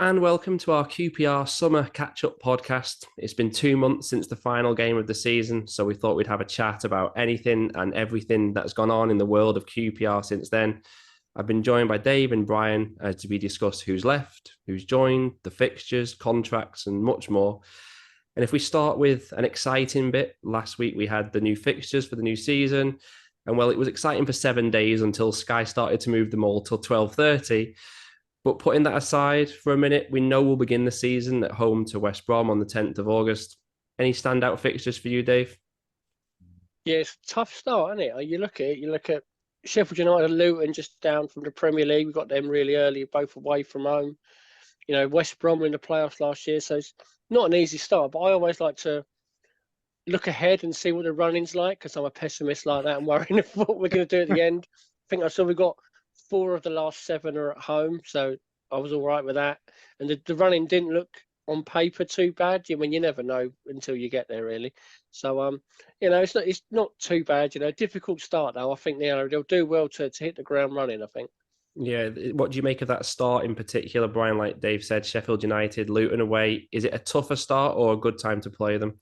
and welcome to our QPR Summer Catch-Up Podcast. It's been 2 months since the final game of the season, so we thought we'd have a chat about anything and everything that's gone on in the world of QPR since then. I've been joined by Dave and Brian to be discussed who's left, who's joined, the fixtures, contracts, and much more. And if we start with an exciting bit, last week we had the new fixtures for the new season, and well, it was exciting for 7 days until Sky started to move them all till 12:30. But putting that aside for a minute, we know we'll begin the season at home to West Brom on the 10th of August. Any standout fixtures for you, Dave? Yeah, it's a tough start, isn't it? You look at Sheffield United, Luton just down from the Premier League. We got them really early, both away from home. You know, West Brom were in the playoffs last year, so it's not an easy start. But I always like to look ahead and see what the running's like, because I'm a pessimist like that. I'm worrying of what we're going to do at the end. I think I saw we got 4 of the last 7 are at home, so I was all right with that. And the running didn't look on paper too bad. I mean, you never know until you get there, really. So, it's not too bad. Difficult start though. I think they'll do well to hit the ground running, I think. Yeah, what do you make of that start in particular, Brian? Like Dave said, Sheffield United, Luton away. Is it a tougher start or a good time to play them?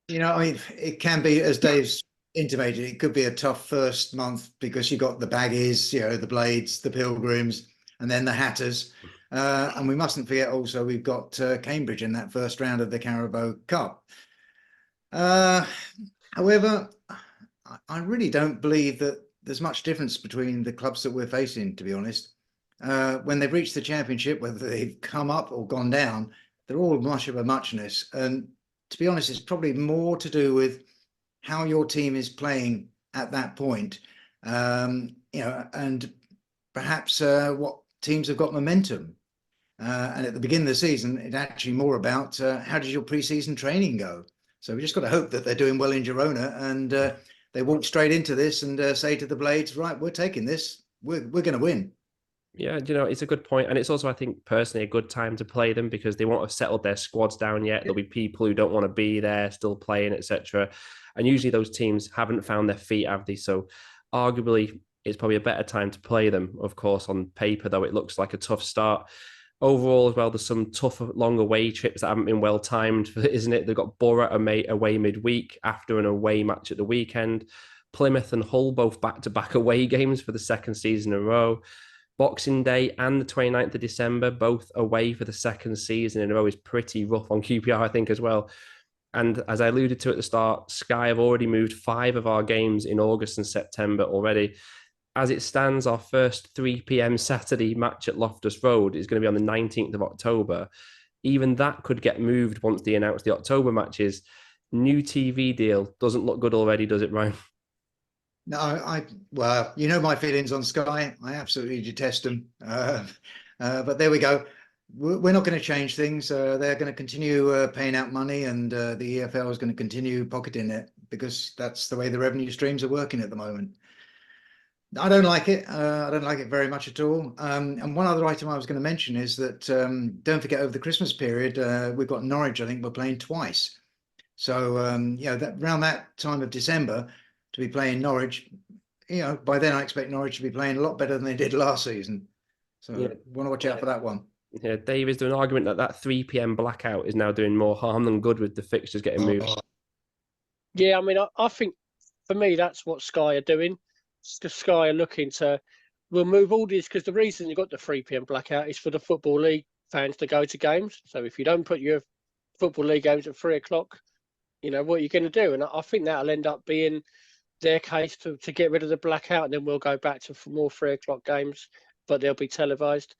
It can be, as Dave's intimated, it could be a tough first month because you got the Baggies, the Blades, the Pilgrims, and then the Hatters. And we mustn't forget also we've got Cambridge in that first round of the Carabao Cup. However, I really don't believe that there's much difference between the clubs that we're facing, to be honest. When they've reached the Championship, whether they've come up or gone down, they're all much of a muchness. And to be honest, it's probably more to do with how your team is playing at that point, and perhaps what teams have got momentum. And at the beginning of the season, it's actually more about how does your pre-season training go? So we just got to hope that they're doing well in Girona and they walk straight into this and say to the Blades, right, we're taking this. We're going to win. Yeah, it's a good point. And it's also, I think, personally, a good time to play them because they won't have settled their squads down yet. There'll be people who don't want to be there, still playing, etc. And usually those teams haven't found their feet, have they? So arguably, it's probably a better time to play them. Of course, on paper, though, it looks like a tough start. Overall, as well, there's some tough, long away trips that haven't been well timed, isn't it? They've got Borough away midweek after an away match at the weekend. Plymouth and Hull both back-to-back away games for the second season in a row. Boxing Day and the 29th of December, both away for the second season in a row, is pretty rough on QPR, I think, as well. And as I alluded to at the start, Sky have already moved 5 of our games in August and September already. As it stands, our first 3 p.m. Saturday match at Loftus Road is going to be on the 19th of October. Even that could get moved once they announce the October matches. New TV deal doesn't look good already, does it, Ryan? No, well, you know my feelings on Sky. I absolutely detest them. But there we go. We're not going to change things. They're going to continue paying out money, and the EFL is going to continue pocketing it because that's the way the revenue streams are working at the moment. I don't like it. I don't like it very much at all. And one other item I was going to mention is that don't forget over the Christmas period, we've got Norwich. I think we're playing twice. So that around that time of December to be playing Norwich, by then I expect Norwich to be playing a lot better than they did last season. So want to watch out for that one. Yeah, Dave, is there an argument that 3 p.m. blackout is now doing more harm than good with the fixtures getting moved? Yeah, I mean, I think for me that's what Sky are doing. Sky are looking to remove all these, because the reason you got the 3 p.m. blackout is for the Football League fans to go to games. So if you don't put your Football League games at 3 o'clock, what are you going to do? And I think that'll end up being their case to get rid of the blackout, and then we'll go back to more 3 o'clock games, but they'll be televised.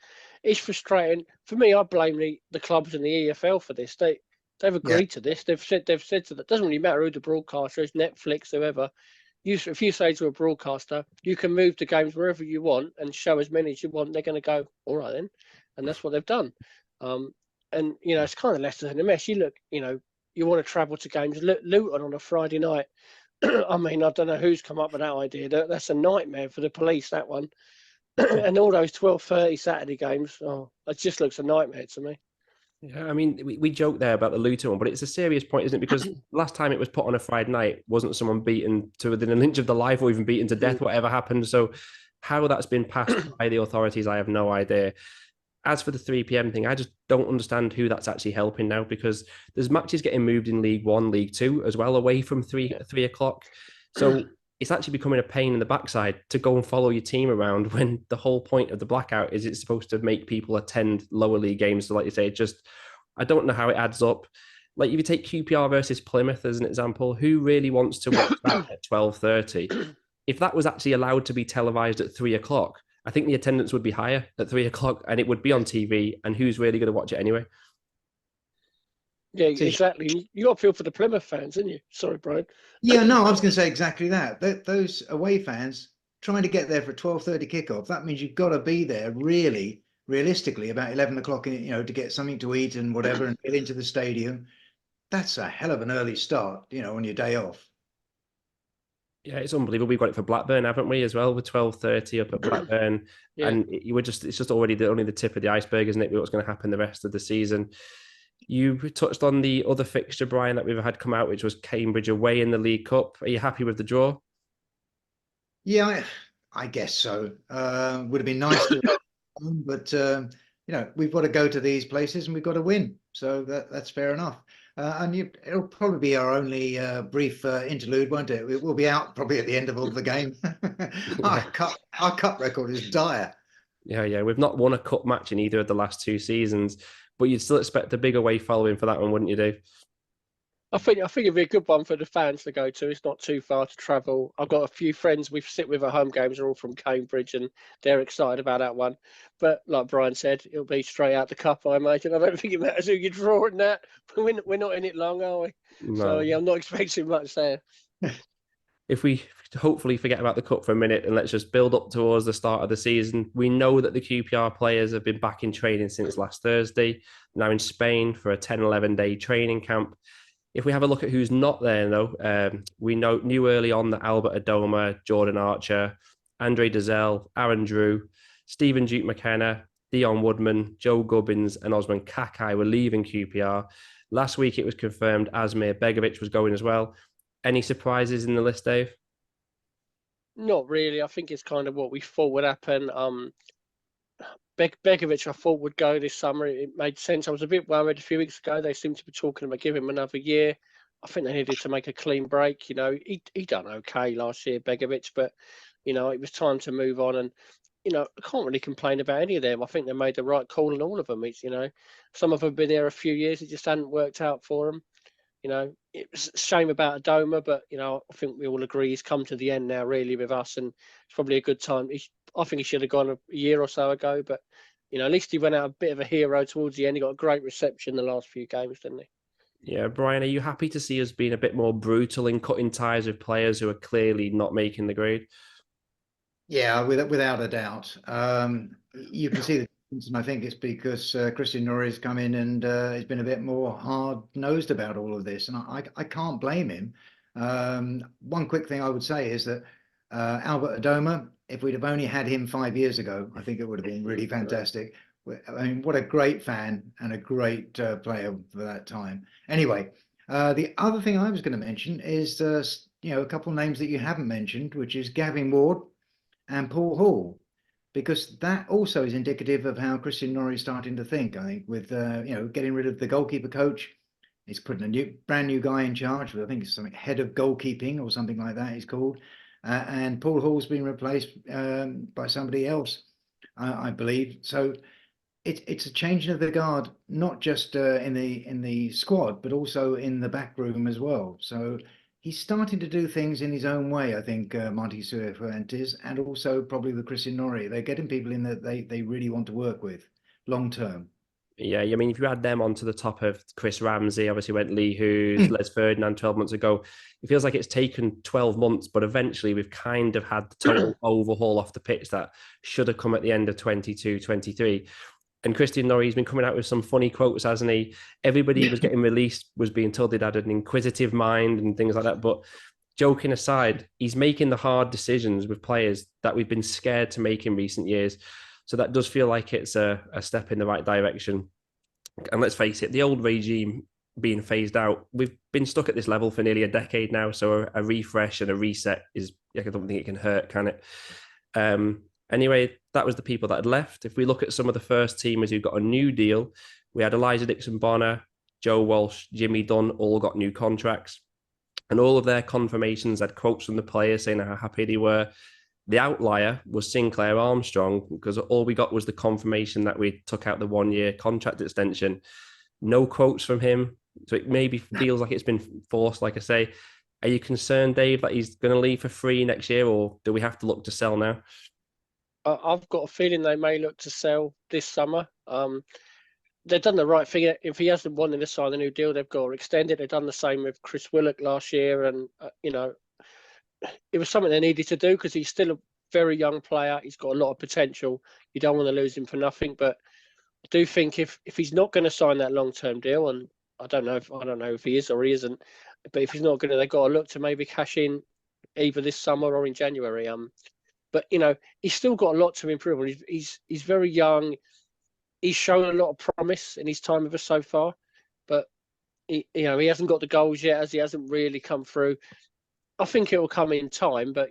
It's frustrating. For me, I blame the clubs and the EFL for this. They've agreed to this. They've said to that. It doesn't really matter who the broadcaster is, Netflix, whoever. If you say to a broadcaster, you can move the games wherever you want and show as many as you want, they're going to go, all right then. And that's what they've done. It's kind of left us in a mess. You look, you want to travel to games. Luton on a Friday night. I mean, I don't know who's come up with that idea. That's a nightmare for the police, that one. And all those 12:30 Saturday games, it just looks a nightmare to me. Yeah, I mean, we joke there about the Luton one, but it's a serious point, isn't it? Because last time it was put on a Friday night, wasn't someone beaten to within an inch of the life or even beaten to death, whatever happened. So how that's been passed by the authorities, I have no idea. as for the 3 p.m. thing, I just don't understand who that's actually helping now, because there's matches getting moved in League One, League Two as well, away from 3 o'clock. So it's actually becoming a pain in the backside to go and follow your team around when the whole point of the blackout is it's supposed to make people attend lower league games. So like you say, I don't know how it adds up. Like if you take QPR versus Plymouth as an example, who really wants to watch that at 12:30? If that was actually allowed to be televised at 3 o'clock, I think the attendance would be higher at 3 o'clock and it would be on TV. And who's really going to watch it anyway? Yeah, exactly. You got to feel for the Plymouth fans, didn't you? Sorry, Brian. Yeah, no, I was going to say exactly that. Those away fans trying to get there for a 12:30 kickoff, that means you've got to be there realistically about 11 o'clock, to get something to eat and whatever and get into the stadium. That's a hell of an early start, on your day off. Yeah, it's unbelievable. We've got it for Blackburn, haven't we, as well, with 12:30 up at Blackburn. Yeah. And it's just already only the tip of the iceberg, isn't it? What's going to happen the rest of the season. You touched on the other fixture, Brian, that we've had come out, which was Cambridge away in the League Cup. Are you happy with the draw? Yeah, I guess so. Would have been nice to, but we've got to go to these places and we've got to win. So that's fair enough. And it'll probably be our only brief interlude, won't it? We'll be out probably at the end of all the game. Our cup record is dire. Yeah. We've not won a cup match in either of the last 2 seasons, but you'd still expect a big away following for that one, wouldn't you, Dave? I think it'd be a good one for the fans to go to. It's not too far to travel. I've got a few friends we sit with at home games are all from Cambridge, and they're excited about that one. But like Brian said, it'll be straight out the cup, I imagine. I don't think it matters who you draw in that. We're not in it long, are we? No. So yeah, I'm not expecting much there. If we hopefully forget about the cup for a minute and let's just build up towards the start of the season, we know that the QPR players have been back in training since last Thursday, now in Spain for a 10-11 day training camp. If we have a look at who's not there, though, we knew early on that Albert Adoma, Jordan Archer, Andre Dazelle, Aaron Drew, Stephen Duke McKenna, Dion Woodman, Joe Gubbins and Osman Kakai were leaving QPR. Last week, it was confirmed Asmir Begovic was going as well. Any surprises in the list, Dave? Not really. I think it's kind of what we thought would happen. Begovic, I thought, would go this summer. It made sense. I was a bit worried a few weeks ago. They seemed to be talking about giving him another year. I think they needed to make a clean break. He done okay last year, Begovic, but it was time to move on. And I can't really complain about any of them. I think they made the right call on all of them. It's some of them have been there a few years. It just hadn't worked out for them. It was a shame about Adoma, but I think we all agree he's come to the end now, really, with us, and it's probably a good time. I think he should have gone a year or so ago, but at least he went out a bit of a hero towards the end. He got a great reception the last few games, didn't he? Yeah, Brian, are you happy to see us being a bit more brutal in cutting ties with players who are clearly not making the grade? Yeah, without a doubt. You can see the difference, and I think it's because Christian Norrie's come in and he's been a bit more hard-nosed about all of this, and I can't blame him. One quick thing I would say is that Albert Adoma, if we'd have only had him 5 years ago, I think it would have been really fantastic. I mean, what a great fan and a great player for that time. Anyway, the other thing I was going to mention is, a couple of names that you haven't mentioned, which is Gavin Ward and Paul Hall, because that also is indicative of how Christian Norrie is starting to think. I think with getting rid of the goalkeeper coach, he's putting a brand new guy in charge. I think it's something head of goalkeeping or something like that he's called. And Paul Hall's been replaced by somebody else, I believe. So it's a changing of the guard, not just in the squad, but also in the back room as well. So he's starting to do things in his own way, I think, Monty Cifuentes, and also probably with Christian Norrie. They're getting people in that they really want to work with long term. Yeah, I mean, if you add them onto the top of Chris Ramsey, obviously went Lee Hughes, Les Ferdinand 12 months ago, it feels like it's taken 12 months, but eventually we've kind of had the total overhaul off the pitch that should have come at the end of 22, 23. And Christian Norrie's been coming out with some funny quotes, hasn't he? Everybody was getting released was being told they'd had an inquisitive mind and things like that. But joking aside, he's making the hard decisions with players that we've been scared to make in recent years. So that does feel like it's a step in the right direction. And let's face it, the old regime being phased out, we've been stuck at this level for nearly a decade now. So a refresh and a reset is, I don't think it can hurt, can it? Anyway, that was the people that had left. If we look at some of the first teamers who got a new deal, we had Elijah Dixon-Bonner, Joe Walsh, Jimmy Dunn, all got new contracts. And all of their confirmations had quotes from the players saying how happy they were. The outlier was Sinclair Armstrong, because all we got was the confirmation that we took out the 1-year contract extension. No quotes from him. So it maybe feels like it's been forced, like I say. Are you concerned, Dave, that he's going to leave for free next year, or do we have to look to sell now? I've got a feeling they may look to sell this summer. They've done the right thing. If he hasn't wanted to sign a new deal, they've got to extend it. They've done the same with Chris Willock last year. And, it was something they needed to do because he's still a very young player. He's got a lot of potential. You don't want to lose him for nothing. But I do think if he's not going to sign that long-term deal, and I don't know if he is or he isn't, but if he's not going to, they've got to look to maybe cash in either this summer or in January. But he's still got a lot to improve on. He's very young. He's shown a lot of promise in his time with us so far, but he hasn't got the goals yet, as he hasn't really come through. I think it will come in time, but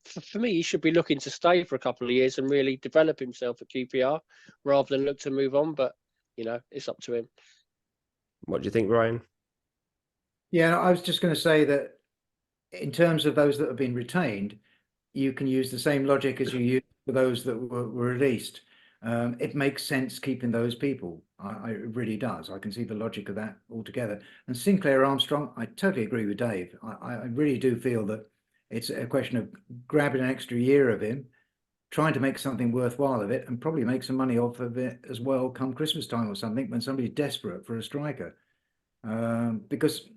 for me, he should be looking to stay for a couple of years and really develop himself at QPR rather than look to move on. But it's up to him. What do you think, Ryan? Yeah, I was just going to say that in terms of those that have been retained, you can use the same logic as you used for those that were released. It makes sense keeping those people. It really does. I can see the logic of that altogether. And Sinclair Armstrong, I totally agree with Dave. I really do feel that it's a question of grabbing an extra year of him, trying to make something worthwhile of it, and probably make some money off of it as well come Christmas time or something when somebody's desperate for a striker. Because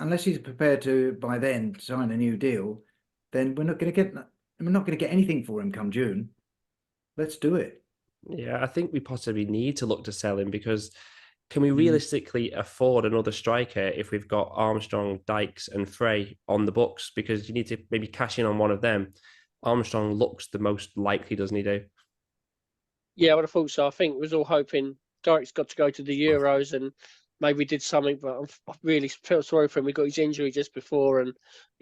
unless he's prepared to, by then, sign a new deal, then we're not going to get anything for him come June. Let's do it. Yeah, I think we possibly need to look to sell him, because can we realistically afford another striker if we've got Armstrong, Dykes and Frey on the books? Because you need to maybe cash in on one of them. Armstrong looks the most likely, doesn't he, Dave? Yeah, I would have thought so. I think we was all hoping Dykes got to go to the Euros and maybe did something, but I really felt sorry for him. We got his injury just before, and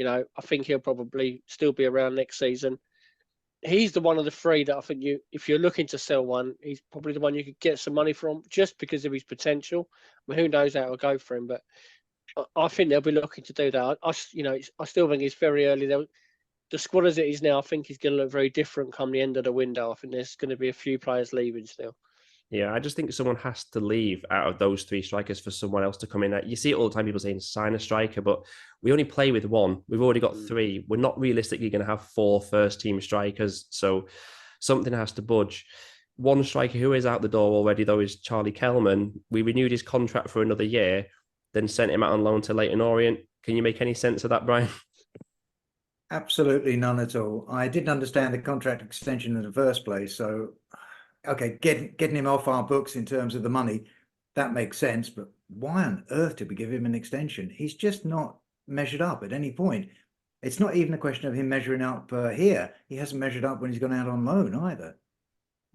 I think he'll probably still be around next season. He's the one of the three that I think if you're looking to sell one, he's probably the one you could get some money from just because of his potential. I mean, who knows how it'll go for him, but I think they'll be looking to do that. I still think it's very early. The squad as it is now, I think is going to look very different come the end of the window. I think there's going to be a few players leaving still. Yeah, I just think someone has to leave out of those three strikers for someone else to come in. You see it all the time, people saying sign a striker, but we only play with one. We've already got three. We're not realistically going to have 4 first-team strikers, so something has to budge. One striker who is out the door already, though, is Charlie Kelman. We renewed his contract for another year, then sent him out on loan to Leyton Orient. Can you make any sense of that, Brian? Absolutely none at all. I didn't understand the contract extension in the first place, so... Okay, getting him off our books in terms of the money, that makes sense. But why on earth did we give him an extension? He's just not measured up at any point. It's not even a question of him measuring up here. He hasn't measured up when he's gone out on loan either.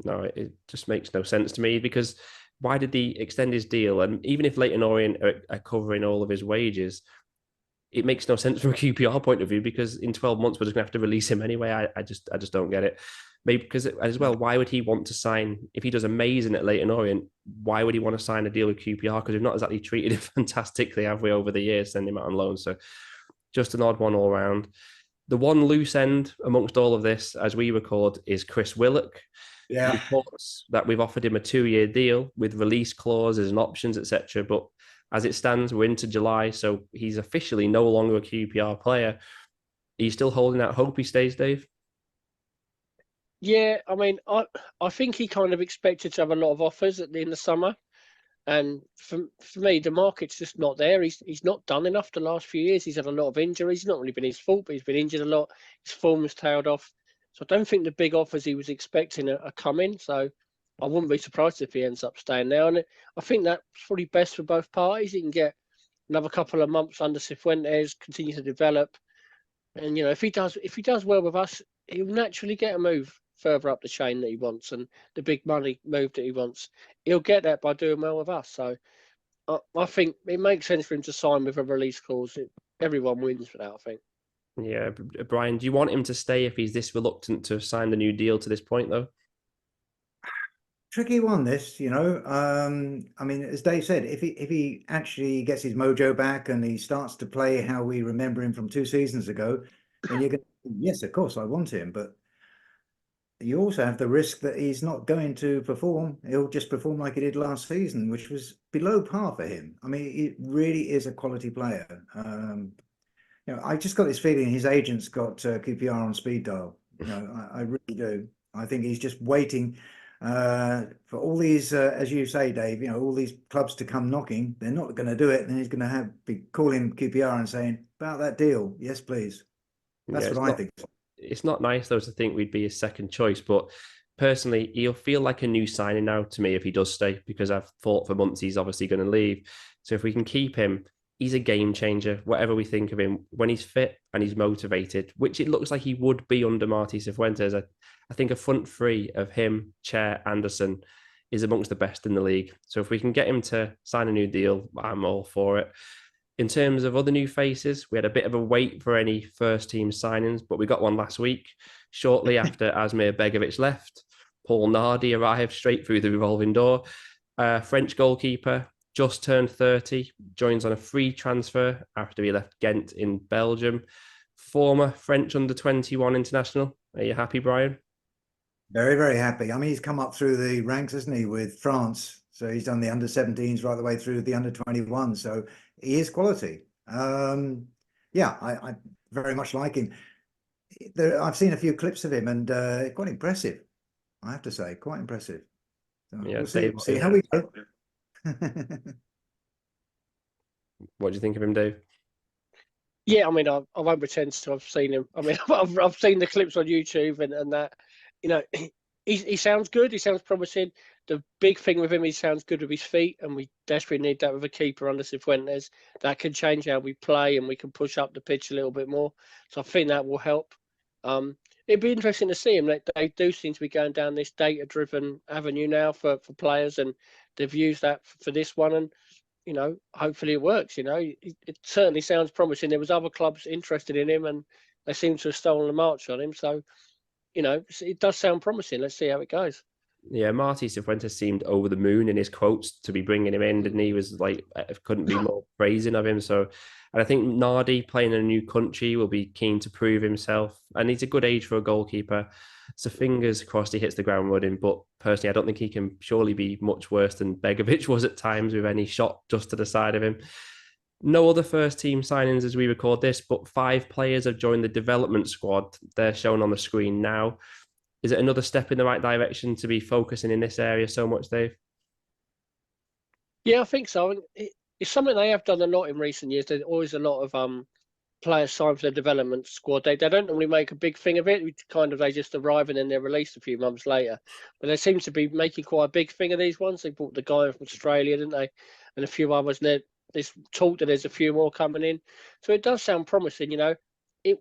No, it just makes no sense to me, because why did he extend his deal? And even if Leyton Orient are covering all of his wages, it makes no sense from a QPR point of view, because in 12 months, we're just going to have to release him anyway. I just don't get it. Maybe because as well, why would he want to sign, if he does amazing at Leyton Orient, why would he want to sign a deal with QPR? Because we've not exactly treated him fantastically, have we, over the years, sending him out on loan? So just an odd one all round. The one loose end amongst all of this, as we record, is Chris Willock. Yeah. Reports that we've offered him a 2-year deal with release clauses and options, etc. But as it stands, we're into July, so he's officially no longer a QPR player. Are you still holding out hope he stays, Dave? Yeah, I mean, I think he kind of expected to have a lot of offers at the end of summer. And for me, the market's just not there. He's not done enough the last few years. He's had a lot of injuries. It's not really been his fault, but he's been injured a lot. His form has tailed off. So I don't think the big offers he was expecting are coming. So I wouldn't be surprised if he ends up staying now. And I think that's probably best for both parties. He can get another couple of months under Cifuentes, continue to develop. And, if he does well with us, he'll naturally get a move further up the chain that he wants, and the big money move that he wants. He'll get that by doing well with us. So I think it makes sense for him to sign with a release clause. Everyone wins for that, I think. Yeah, Brian, do you want him to stay if he's this reluctant to sign the new deal to this point, though? Tricky one, this, I mean, as Dave said, if he actually gets his mojo back and he starts to play how we remember him from 2 seasons ago, then you're going to, yes, of course, I want him. But you also have the risk that he's not going to perform. He'll just perform like he did last season, which was below par for him. I mean, it really is a quality player. I just got this feeling his agent's got QPR on speed dial. I really do. I think he's just waiting for all these, as you say, Dave, all these clubs to come knocking. They're not going to do it. Then he's going to be calling QPR and saying, about that deal. Yes, please. That's what I think. It's not nice, though, to think we'd be his second choice. But personally, he'll feel like a new signing now to me if he does stay, because I've thought for months he's obviously going to leave. So if we can keep him, he's a game changer, whatever we think of him, when he's fit and he's motivated, which it looks like he would be under Martí Cifuentes. I think a front three of him, Chair, Anderson is amongst the best in the league. So if we can get him to sign a new deal, I'm all for it. In terms of other new faces, we had a bit of a wait for any first team signings, but we got one last week. Shortly after Asmir Begovic left, Paul Nardi arrived straight through the revolving door. French goalkeeper, just turned 30, joins on a free transfer after he left Ghent in Belgium. Former French under-21 international. Are you happy, Brian? Very, very happy. I mean, he's come up through the ranks, hasn't he, with France. So he's done the under-17s right the way through the under-21. So he is quality. I very much like him. I've seen a few clips of him and quite impressive, I have to say, quite impressive. So yeah, we'll see how we go. What do you think of him, Dave? Yeah, I mean, I won't pretend to have seen him. I mean, I've seen the clips on YouTube and that, he sounds good. He sounds promising. The big thing with him, he sounds good with his feet, and we desperately need that with a keeper under Cifuentes. That can change how we play, and we can push up the pitch a little bit more. So I think that will help. It'd be interesting to see him. They do seem to be going down this data-driven avenue now for players, and they've used that for this one. And hopefully it works. It certainly sounds promising. There was other clubs interested in him, and they seem to have stolen a march on him. So, it does sound promising. Let's see how it goes. Yeah, Martí Cifuentes seemed over the moon in his quotes to be bringing him in, and he was like, couldn't be more praising of him. So, and I think Nardi playing in a new country will be keen to prove himself, and he's a good age for a goalkeeper. So fingers crossed he hits the ground running. But personally, I don't think he can surely be much worse than Begovic was at times with any shot just to the side of him. No other first team signings as we record this, but 5 players have joined the development squad. They're shown on the screen now. Is it another step in the right direction to be focusing in this area so much, Dave? Yeah, I think so. And it's something they have done a lot in recent years. There's always a lot of players signed for the development squad. They don't normally make a big thing of it. They just arrive and then they're released a few months later. But they seem to be making quite a big thing of these ones. They brought the guy from Australia, didn't they? And a few others. And there's talk that there's a few more coming in. So it does sound promising, It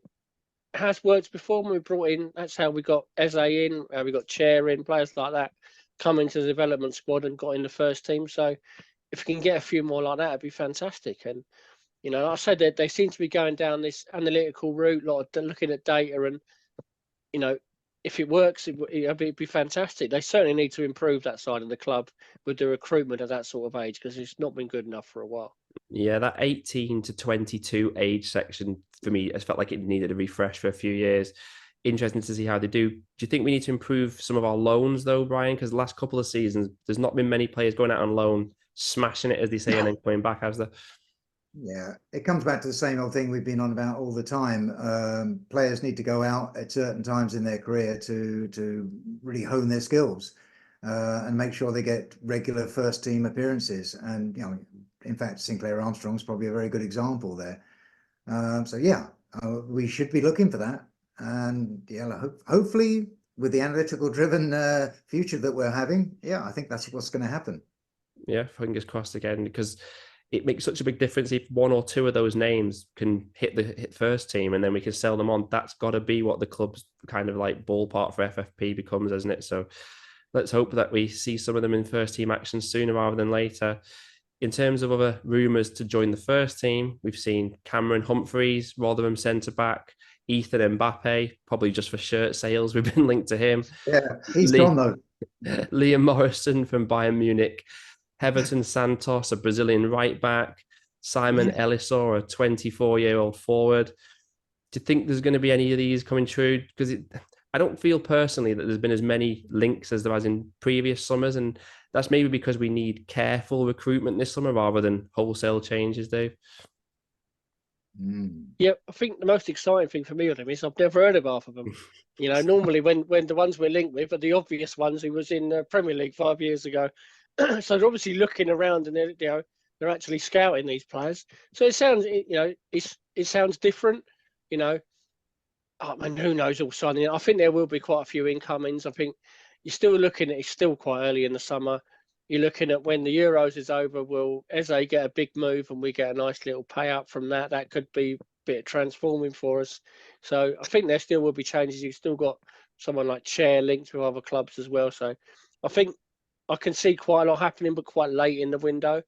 has worked before when we brought in. That's how we got Eze in, we got Chair in, players like that come into the development squad and got in the first team. So if we can get a few more like that, it'd be fantastic. And I said that they seem to be going down this analytical route, looking at data, and if it works, it'd be fantastic. They certainly need to improve that side of the club with the recruitment at that sort of age, because it's not been good enough for a while. Yeah, that 18 to 22 age section for me, it felt like it needed a refresh for a few years. Interesting to see how they do. Do you think we need to improve some of our loans though, Brian? Because the last couple of seasons, there's not been many players going out on loan, smashing it, as they say, and then coming back, has there? Yeah, it comes back to the same old thing we've been on about all the time. Players need to go out at certain times in their career to really hone their skills and make sure they get regular first team appearances. And in fact, Sinclair Armstrong's probably a very good example there. We should be looking for that. And hopefully with the analytical driven future that we're having, I think that's what's going to happen. Yeah, fingers crossed again, because it makes such a big difference if 1 or 2 of those names can hit first team and then we can sell them on. That's got to be what the club's kind of like ballpark for FFP becomes, isn't it? So let's hope that we see some of them in first team action sooner rather than later. In terms of other rumours to join the first team, we've seen Cameron Humphreys, Rotherham centre-back, Ethan Mbappe, probably just for shirt sales. We've been linked to him. Yeah, he's gone though. Liam Morrison from Bayern Munich, Everton Santos, a Brazilian right-back, Simon Elisor, a 24-year-old forward. Do you think there's going to be any of these coming true? Because I don't feel personally that there's been as many links as there has in previous summers, and that's maybe because we need careful recruitment this summer rather than wholesale changes, Dave. Yeah, I think the most exciting thing for me with them is I've never heard of half of them. Normally when the ones we're linked with are the obvious ones who was in the Premier League 5 years ago. So they're obviously looking around and they're actually scouting these players. So it sounds it sounds different. I mean, who knows all signing? I think there will be quite a few incomings. I think you're still looking at it's still quite early in the summer. You're looking at when the Euros is over, will Eze get a big move and we get a nice little payout from that? That could be a bit transforming for us. So I think there still will be changes. You've still got someone like Chair linked with other clubs as well. So I think I can see quite a lot happening, but quite late in the window.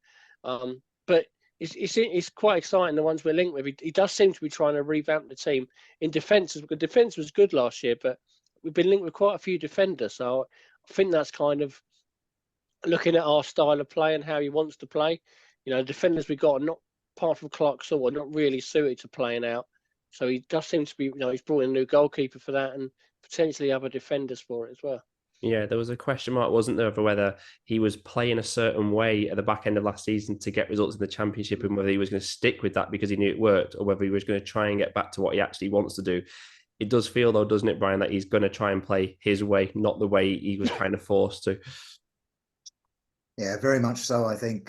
But it's quite exciting, the ones we're linked with. He does seem to be trying to revamp the team in defence. The defence was good last year, but we've been linked with quite a few defenders. So I think that's kind of looking at our style of play and how he wants to play. Defenders we got are not, apart from Clark Saw, are not really suited to playing out. So he does seem to be, he's brought in a new goalkeeper for that and potentially other defenders for it as well. Yeah, there was a question mark, wasn't there, over whether he was playing a certain way at the back end of last season to get results in the Championship and whether he was going to stick with that because he knew it worked or whether he was going to try and get back to what he actually wants to do. It does feel, though, doesn't it, Brian, that he's going to try and play his way, not the way he was kind of forced to. Yeah, very much so. I think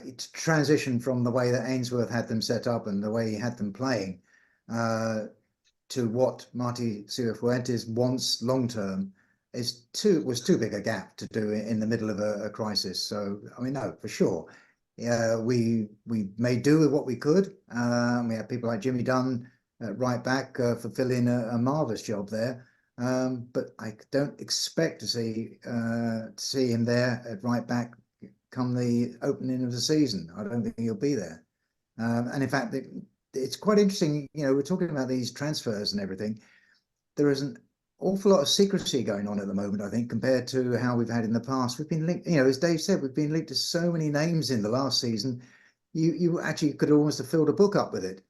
it's transition from the way that Ainsworth had them set up and the way he had them playing to what Marti Cifuentes wants long term was too big a gap to do in the middle of a crisis. So I mean, no, for sure. We made do with what we could. We had people like Jimmy Dunn at right back fulfilling a marvelous job there. But I don't expect to see him there at right back come the opening of the season. I don't think he'll be there. And in fact, it's quite interesting. We're talking about these transfers and everything. There is an awful lot of secrecy going on at the moment, I think, compared to how we've had in the past. We've been linked, as Dave said, we've been linked to so many names in the last season. You actually could almost have filled a book up with it.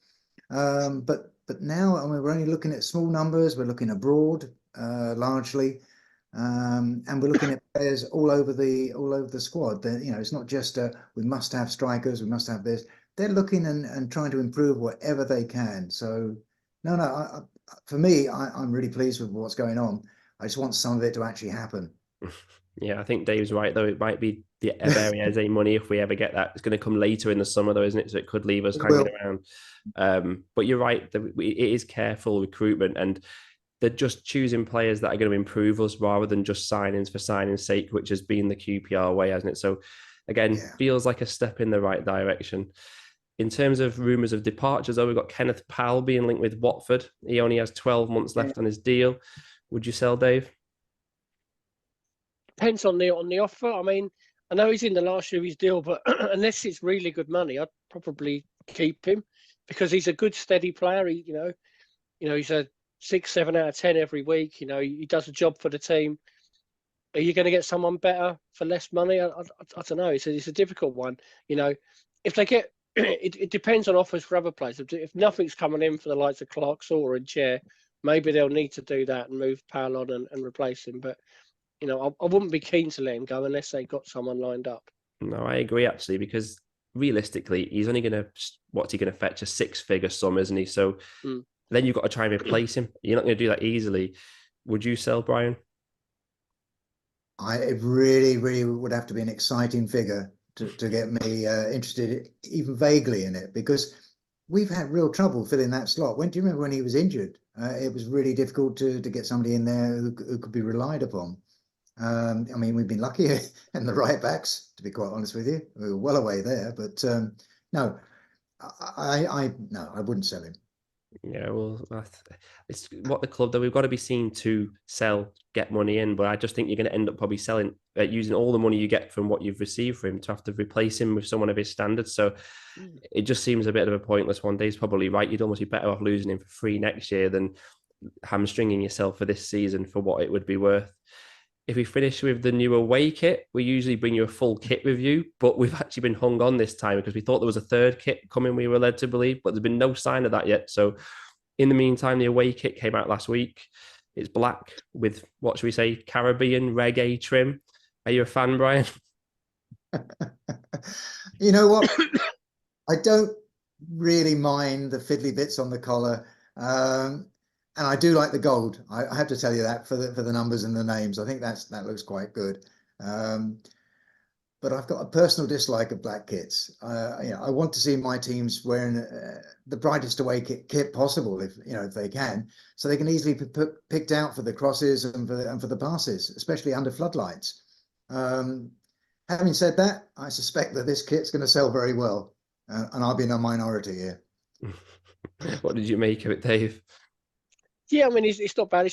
But now, I mean, we're only looking at small numbers. We're looking abroad largely, and we're looking at players all over the squad. It's not just we must have strikers, we must have this. They're looking and trying to improve whatever they can. So no, for me, I'm really pleased with what's going on. I just want some of it to actually happen. Yeah, I think Dave's right, though. It might be the Everton money if we ever get that. It's going to come later in the summer, though, isn't it? So it could leave us hanging around. But you're right. It is careful recruitment, and they're just choosing players that are going to improve us rather than just signings for signing's sake, which has been the QPR way, hasn't it? So, again, feels like a step in the right direction. In terms of rumours of departures, though, we've got Kenneth Paal being linked with Watford. He only has 12 months left on his deal. Would you sell, Dave? Depends on the offer. I mean, I know he's in the last year of his deal, but unless it's really good money, I'd probably keep him because he's a good, steady player. He's a 6, 7 out of 10 every week. He does a job for the team. Are you going to get someone better for less money? I don't know. It's a difficult one. If they get, it depends on offers for other players. If nothing's coming in for the likes of Clark Saw and Chair, maybe they'll need to do that and move Paal on and replace him. But I wouldn't be keen to let him go unless they got someone lined up. No, I agree actually, because realistically, he's only going to what's he going to fetch, a 6-figure sum, isn't he? So then you've got to try and replace him. You're not going to do that easily. Would you sell, Brian? It really, really would have to be an exciting figure to get me interested, even vaguely, in it, because we've had real trouble filling that slot. Do you remember when he was injured? It was really difficult to get somebody in there who could be relied upon. I mean, we've been lucky in the right backs, to be quite honest with you. We were well away there, but no, I wouldn't sell him. Yeah, well, it's what the club, though. We've got to be seen to sell, get money in, but I just think you're going to end up probably selling, using all the money you get from what you've received for him to have to replace him with someone of his standards. So it just seems a bit of a pointless one. Dave's probably right. You'd almost be better off losing him for free next year than hamstringing yourself for this season for what it would be worth. If we finish with the new away kit, we usually bring you a full kit review, but we've actually been hung on this time because we thought there was a third kit coming, we were led to believe, but there's been no sign of that yet. So in the meantime, the away kit came out last week. It's black with, what should we say, Caribbean reggae trim. Are you a fan, Brian? You know what? I don't really mind the fiddly bits on the collar. And I do like the gold. I have to tell you that for the numbers and the names. I think that looks quite good. But I've got a personal dislike of black kits. I want to see my teams wearing the brightest away kit possible, if they can, so they can easily be picked out for the crosses and for the passes, especially under floodlights. Having said that, I suspect that this kit's going to sell very well, and I'll be in a minority here. What did you make of it, Dave? Yeah, I mean, it's not bad.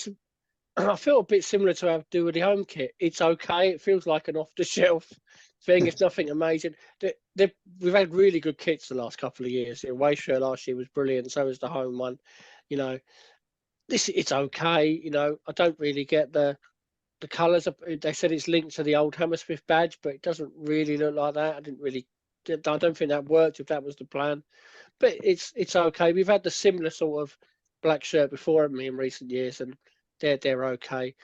I feel a bit similar to how I do with the home kit. It's okay. It feels like an off-the-shelf thing. It's nothing amazing. We've had really good kits the last couple of years. The away shirt last year was brilliant. So was the home one. It's okay. I don't really get the colours. They said it's linked to the old Hammersmith badge, but it doesn't really look like that. I don't think that worked if that was the plan. But it's okay. We've had the similar sort of black shirt before me in recent years, and they're okay.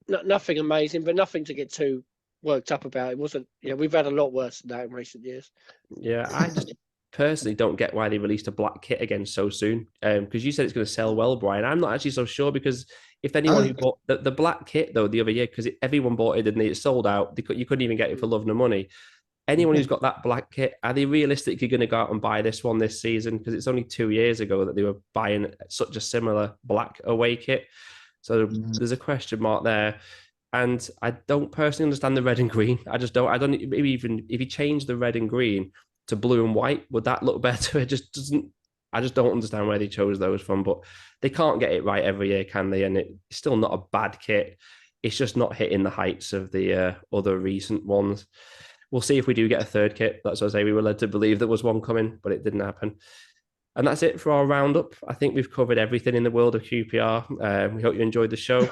Nothing amazing, but nothing to get too worked up about. It wasn't. We've had a lot worse than that in recent years. Yeah, I just personally don't get why they released a black kit again so soon. Because you said it's going to sell well, Brian. I'm not actually so sure, because if anyone who bought the black kit though the other year, because everyone bought it and it sold out, you couldn't even get it for love nor money. Anyone who's got that black kit, are they realistically going to go out and buy this one this season? Because it's only 2 years ago that they were buying such a similar black away kit. So there's a question mark there. And I don't personally understand the red and green. I just don't. I don't. Maybe even if you change the red and green to blue and white, would that look better? It just doesn't. I just don't understand where they chose those from. But they can't get it right every year, can they? And it's still not a bad kit. It's just not hitting the heights of the other recent ones. We'll see if we do get a third kit. That's what I say. We were led to believe there was one coming, but it didn't happen. And that's it for our roundup. I think we've covered everything in the world of QPR. We hope you enjoyed the show.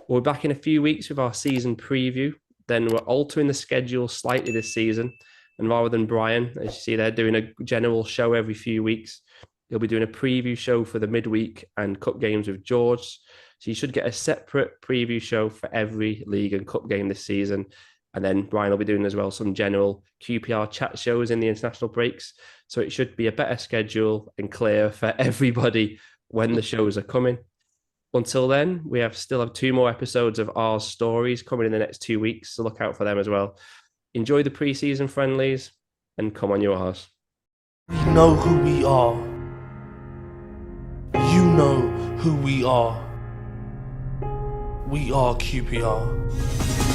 We're back in a few weeks with our season preview. Then we're altering the schedule slightly this season. And rather than Brian, as you see there, doing a general show every few weeks, he'll be doing a preview show for the midweek and cup games with George. So you should get a separate preview show for every league and cup game this season. And then Brian will be doing as well some general QPR chat shows in the international breaks. So it should be a better schedule and clear for everybody when the shows are coming. Until then, we still have 2 more episodes of our stories coming in the next 2 weeks. So look out for them as well. Enjoy the pre-season friendlies and come on your horse. We know who we are. You know who we are. We are QPR.